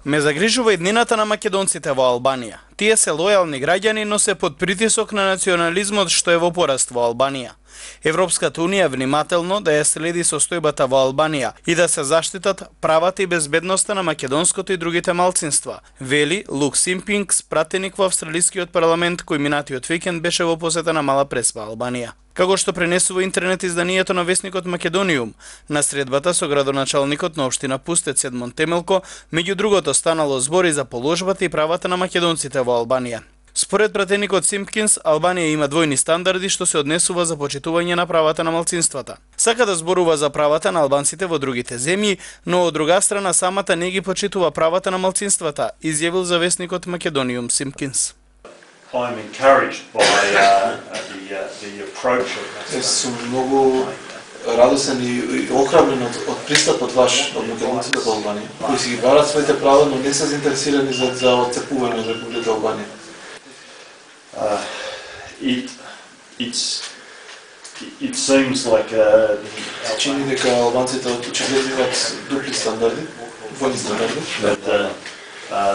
Ме загрижува иднината на македонците во Албанија. Тие се лојални граѓани, но се под притисок на национализмот што е во пораст во Албанија. Европската унија внимателно да ја следи состојбата во Албанија и да се заштитат правата и безбедноста на македонското и другите малцинства, вели Лук Симпингс, пратеник во австралискиот парламент кој минатиот викенд беше во посета на Мала Преспа, Албанија. Како што пренесува интернет изданието на весникот Македониум, на средбата со градоначалникот на општина Пустец Едмон Темелко, меѓу другото станало збори за положбата и правата на македонците во Албанија. Според пратеникот Симпкинс, Албанија има двојни стандарди што се однесува за почитување на правата на малцинствата. Сака да зборува за правата на албанците во другите земји, но од друга страна самата не ги почитува правата на малцинствата, изјавил за весникот Македониум Симпкинс. I'm encouraged by the approach of Сум многу радосен и охрабрен од пристапот ваш од македонците во Албанија, кои си ги барат своите права, но не се заинтересирани за отцепување од Република Албанија. It seems like Чини дека албанците очигледно имаат дупли стандарди, двојни стандарди.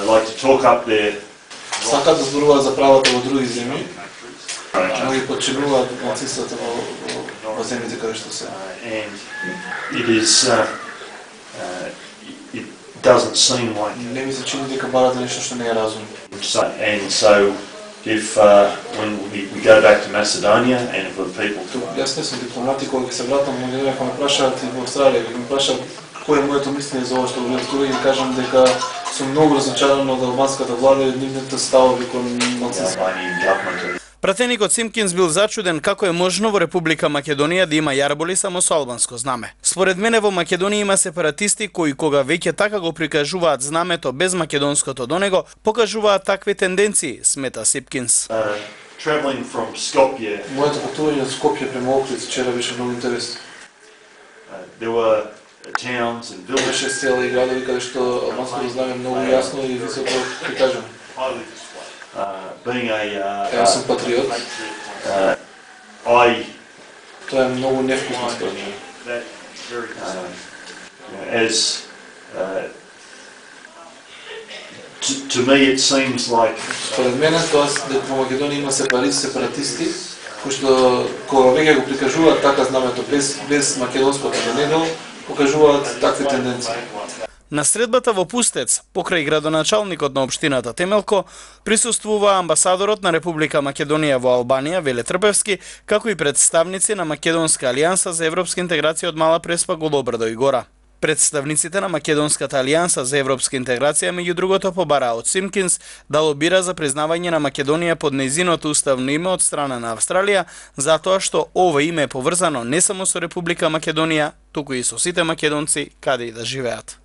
Like to talk up their Сакаат да зборуваат за правата во други земји, но ги подчинуваат малцинствата во земјите каде што се. and it doesn't seem like Не ми се чини дека барате нешто што не е разумно. and so if when we go back to Macedonia and for the people Јас не сум дипломат и кога ќе се вратам во Македонија, кога ме прашаат и во Австралија, кога ме прашаат кој е моето мислење за ова што го скоро ги кажам дека сум многу разочаран од албанската влада и од нивните ставови кон малцинството. Albanian government. Пратеникот Симпкинс бил зачуден како е можно во Република Македонија да има јарболи само со албанско знаме. Според мене во Македонија има сепаратисти кои кога веќе така го прикажуваат знамето без македонското до него, покажуваат такви тенденции, смета Симпкинс. Traveling from Skopje, Моето патување од Скопје према Охрид вчера беше многу интересно. there were towns and villages. Беше села и градови каде што албанското знаме многу јасно и високо прикажано. Being Јас сум патриот. Тоа е многу невкусно според мене. As to me it seems like Според мене тоа дека во Македонија има сепаратисти кои што кога веќе го прикажуваат така знамето без македонското до него, покажуваат такви тенденции. На средбата во Пустец, покрај градоначалникот на општината Темелко, присуствува амбасадорот на Република Македонија во Албанија, Веле Трпевски, како и представници на Македонска алијанса за европска интеграција од Мала Преспа, Голобрдо и Гора. Представниците на Македонската алијанса за европска интеграција меѓу другото побараа од Симпкинс да лобира за признавање на Македонија под нејзиното уставно име од страна на Австралија, затоа што ова име е поврзано не само со Република Македонија, туку и со сите македонци каде и да живеат.